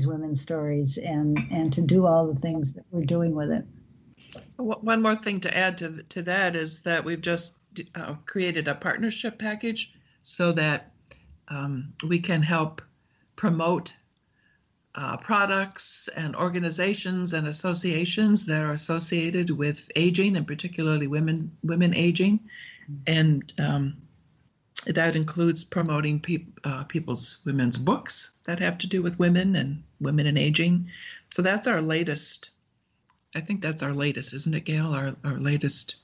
women's stories and to do all the things that we're doing with it. One more thing to add to that is that we've just created a partnership package so that we can help promote products and organizations and associations that are associated with aging, and particularly women aging. And that includes promoting women's books that have to do with women and aging. So that's our latest. I think that's our latest, isn't it, Gail? Our latest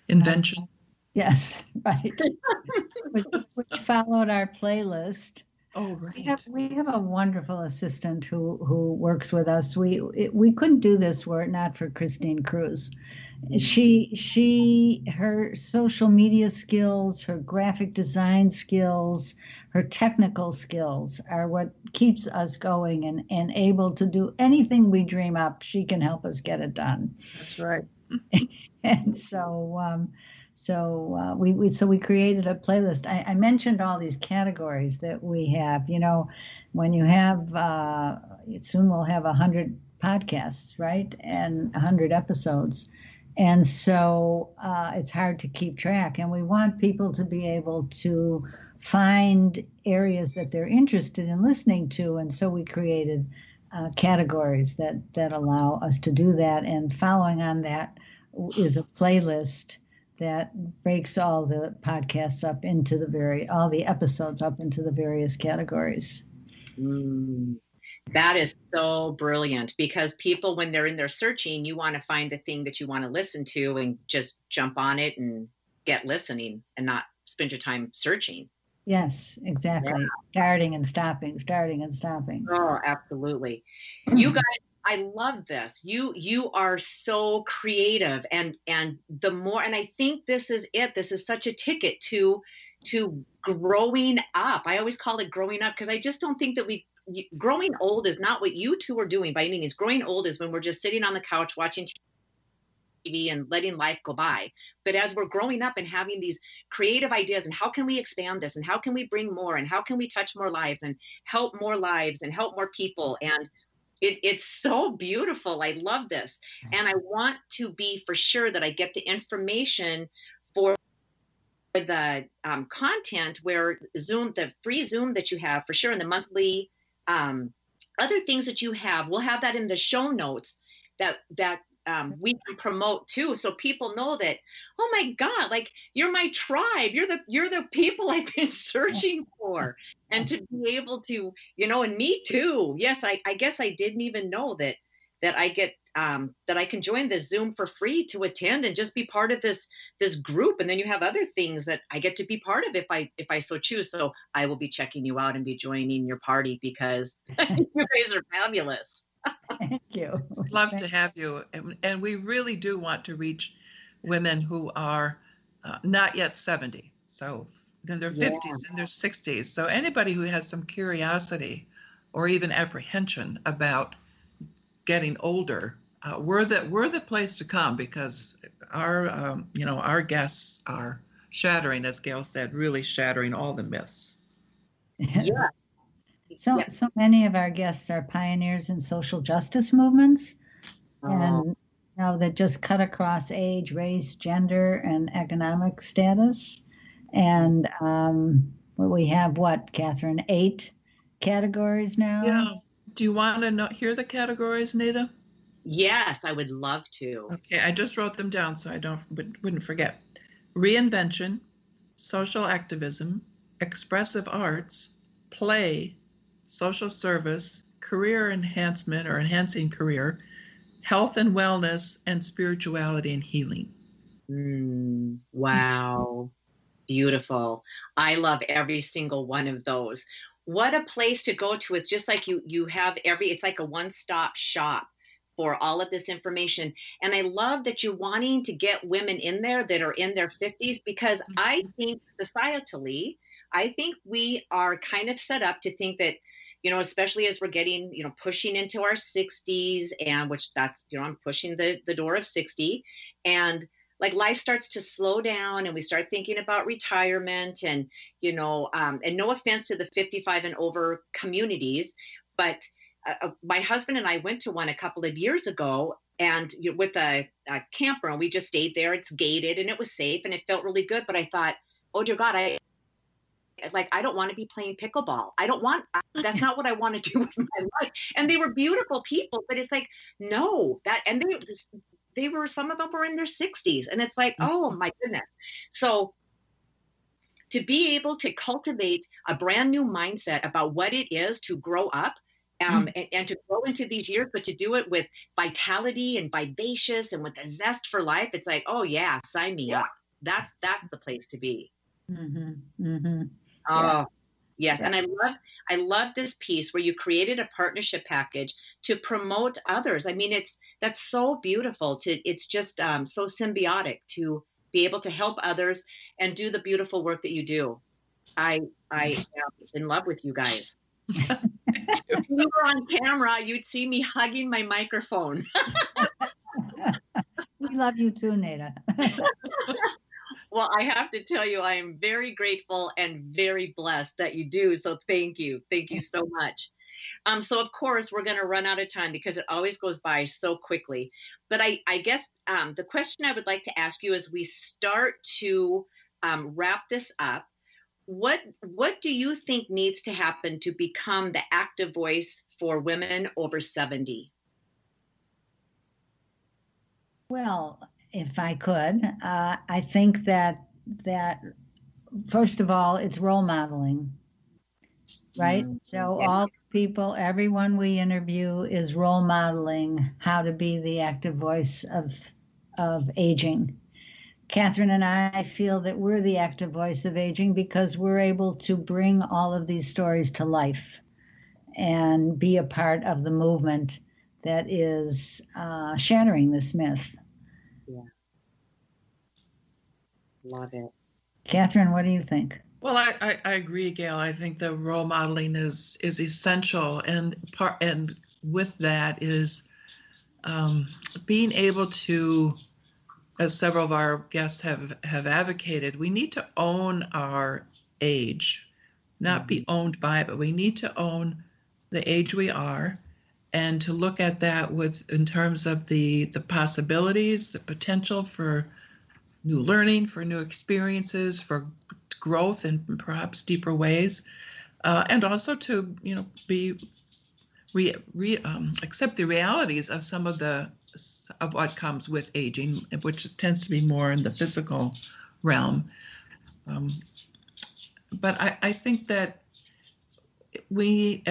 invention. Yes, right. which followed our playlist. Oh, right. We have a wonderful assistant who works with us. We couldn't do this were it not for Christine Cruz. Her social media skills, her graphic design skills, her technical skills are what keeps us going and able to do anything we dream up. She can help us get it done. That's right. And so we created a playlist. I mentioned all these categories that we have. You know, when you have soon we'll have 100 podcasts, right, and 100 episodes, and so it's hard to keep track. And we want people to be able to find areas that they're interested in listening to, and so we created categories that allow us to do that. And following on that is a playlist that breaks all the podcasts up into all the episodes up into the various categories. That is so brilliant, because people, when they're in there searching, you want to find the thing that you want to listen to and just jump on it and get listening and not spend your time searching. Yes, exactly. Yeah. Starting and stopping. Oh, absolutely. You guys, I love this. You are so creative, and the more, and I think this is it. This is such a ticket to growing up. I always call it growing up, because I just don't think that growing old is not what you two are doing by any means. Growing old is when we're just sitting on the couch watching TV and letting life go by. But as we're growing up and having these creative ideas, and how can we expand this, and how can we bring more, and how can we touch more lives and help more lives and help more people, and it's so beautiful. I love this. And I want to be for sure that I get the information for the content, where Zoom, the free Zoom that you have for sure, and the monthly other things that you have, we'll have that in the show notes that we can promote too, so people know that, oh my God, like, you're my tribe, you're the people I've been searching for. And to be able to, and me too. Yes, I guess I didn't even know that I get that I can join this Zoom for free to attend and just be part of this group. And then you have other things that I get to be part of if I so choose. So I will be checking you out and be joining your party, because you guys are fabulous. Thank you. Love to have you. And we really do want to reach women who are not yet 70. So in their 50s and their 60s. So anybody who has some curiosity or even apprehension about getting older, we're the place to come, because our guests are shattering, as Gail said, really shattering all the myths. Yeah. So many of our guests are pioneers in social justice movements, and that just cut across age, race, gender, and economic status. And we have Catherine, 8 categories now? Yeah. Do you want to hear the categories, Nita? Yes, I would love to. Okay, I just wrote them down so I wouldn't forget. Reinvention, social activism, expressive arts, play, social service, career enhancement or enhancing career, health and wellness, and spirituality and healing. Wow. Beautiful. I love every single one of those. What a place to go to. It's just like you have it's like a one-stop shop for all of this information. And I love that you're wanting to get women in there that are in their 50s, because I think societally, we are kind of set up to think that, especially as we're getting, pushing into our 60s, and which that's, I'm pushing the door of 60, and like life starts to slow down and we start thinking about retirement, and, and no offense to the 55 and over communities, but my husband and I went to one a couple of years ago, and with a camper, and we just stayed there. It's gated and it was safe and it felt really good. But I thought, oh dear God, I don't want to be playing pickleball. That's not what I want to do with my life. And they were beautiful people, but it's like, no, and they were, some of them were in their 60s, and it's like, oh my goodness. So to be able to cultivate a brand new mindset about what it is to grow up, and to grow into these years, but to do it with vitality and vivacious and with a zest for life, it's like, oh yeah, sign me up. That's the place to be. Oh, yes. And I love this piece where you created a partnership package to promote others. I mean, that's so beautiful. It's just so symbiotic to be able to help others and do the beautiful work that you do. I am in love with you guys. If you were on camera, you'd see me hugging my microphone. We love you too, Nada. Well, I have to tell you, I am very grateful and very blessed that you do. So thank you. Thank you so much. So of course, we're going to run out of time because it always goes by so quickly. But I guess the question I would like to ask you as we start to wrap this up, what do you think needs to happen to become the active voice for women over 70? Well, if I could, I think that first of all, it's role modeling, right? So all people, everyone we interview is role modeling how to be the active voice of aging. Catherine and I feel that we're the active voice of aging because we're able to bring all of these stories to life and be a part of the movement that is shattering this myth. Yeah. Love it. Catherine, what do you think? Well, I agree, Gail. I think the role modeling is essential, and with that is being able to, as several of our guests have advocated, we need to own our age, not be owned by it, but we need to own the age we are, and to look at that in terms of the possibilities, the potential for new learning, for new experiences, for growth in perhaps deeper ways, and also to accept the realities of some of what comes with aging, which tends to be more in the physical realm. But I think that we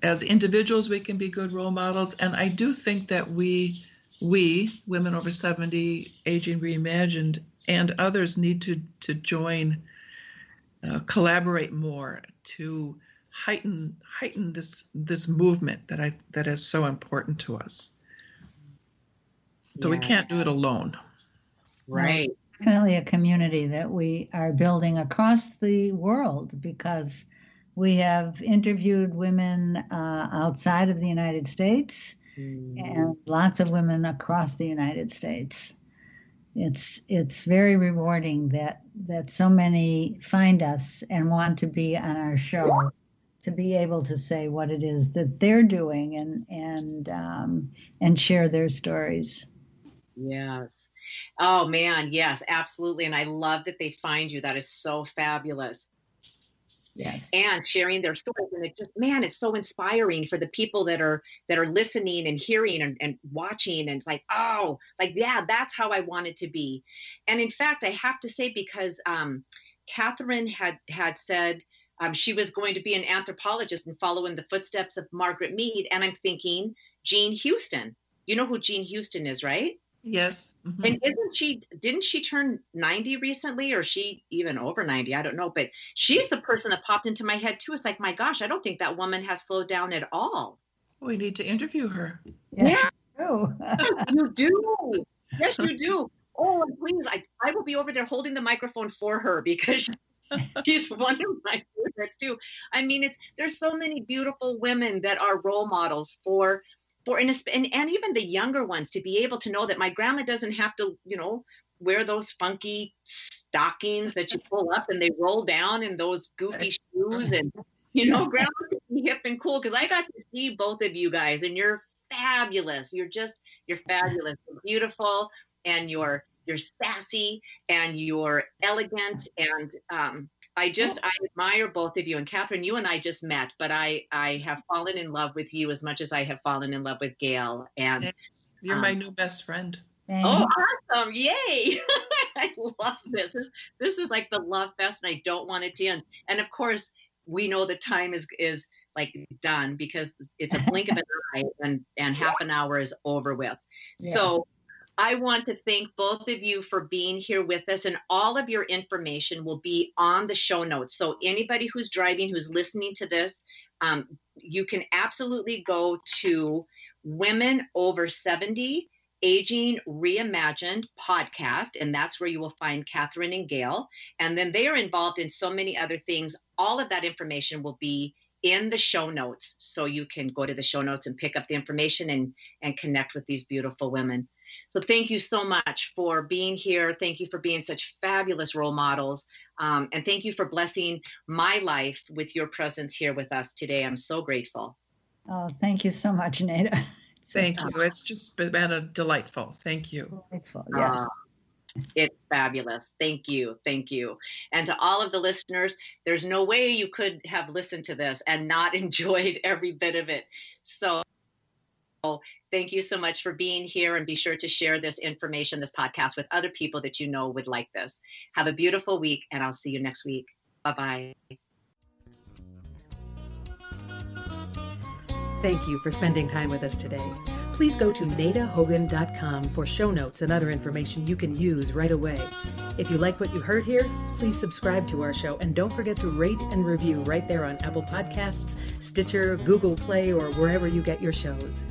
as individuals, we can be good role models, and I do think that we women over 70, Aging Reimagined, and others need to join, collaborate more to heighten this movement that is so important to us. So we can't do it alone. Right. Definitely a community that we are building across the world, because we have interviewed women outside of the United States and lots of women across the United States. It's very rewarding that so many find us and want to be on our show, to be able to say what it is that they're doing and share their stories. Yes. Oh man, yes, absolutely. And I love that they find you. That is so fabulous. Yes. And sharing their stories. And it just, man, it's so inspiring for the people that are listening and hearing and watching. And it's like, oh, like, yeah, that's how I want it to be. And in fact, I have to say, because Catherine had said she was going to be an anthropologist and follow in the footsteps of Margaret Mead. And I'm thinking, Jean Houston. You know who Jean Houston is, right? Yes. Mm-hmm. And didn't she turn 90 recently, or she even over 90? I don't know, but she's the person that popped into my head too. It's like, my gosh, I don't think that woman has slowed down at all. We need to interview her. Yes, yeah, you do. Yes, you do. Oh, please, I will be over there holding the microphone for her, because she's one of my favorites too. I mean, there's so many beautiful women that are role models for and even the younger ones, to be able to know that my grandma doesn't have to, wear those funky stockings that you pull up and they roll down, and those goofy shoes, and grandma can be hip and cool because I got to see both of you guys, and you're fabulous. You're fabulous. You're beautiful, and you're sassy, and you're elegant, and I admire both of you. And Catherine, you and I just met, but I have fallen in love with you as much as I have fallen in love with Gail. And you're my new best friend. Oh, awesome. Yay. I love this. This is like the love fest, and I don't want it to end. And of course, we know the time is like done because it's a blink of an eye and half an hour is over with. Yeah. So I want to thank both of you for being here with us, and all of your information will be on the show notes. So anybody who's driving, who's listening to this, you can absolutely go to Women Over 70 Aging Reimagined podcast, and that's where you will find Catherine and Gail. And then they are involved in so many other things. All of that information will be in the show notes, so you can go to the show notes and pick up the information and connect with these beautiful women. So thank you so much for being here. Thank you for being such fabulous role models. And thank you for blessing my life with your presence here with us today. I'm so grateful. Oh, thank you so much, Nada. Thank you. It's just been a delightful. Thank you. Delightful, yes. It's fabulous. Thank you. Thank you. And to all of the listeners, there's no way you could have listened to this and not enjoyed every bit of it. So thank you so much for being here, and be sure to share this information, this podcast, with other people that you know would like this. Have a beautiful week, and I'll see you next week. Bye-bye. Thank you for spending time with us today. Please go to nadahogan.com for show notes and other information you can use right away. If you like what you heard here, please subscribe to our show, and don't forget to rate and review right there on Apple Podcasts, Stitcher, Google Play, or wherever you get your shows.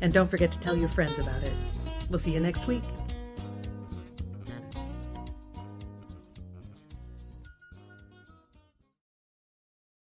And don't forget to tell your friends about it. We'll see you next week.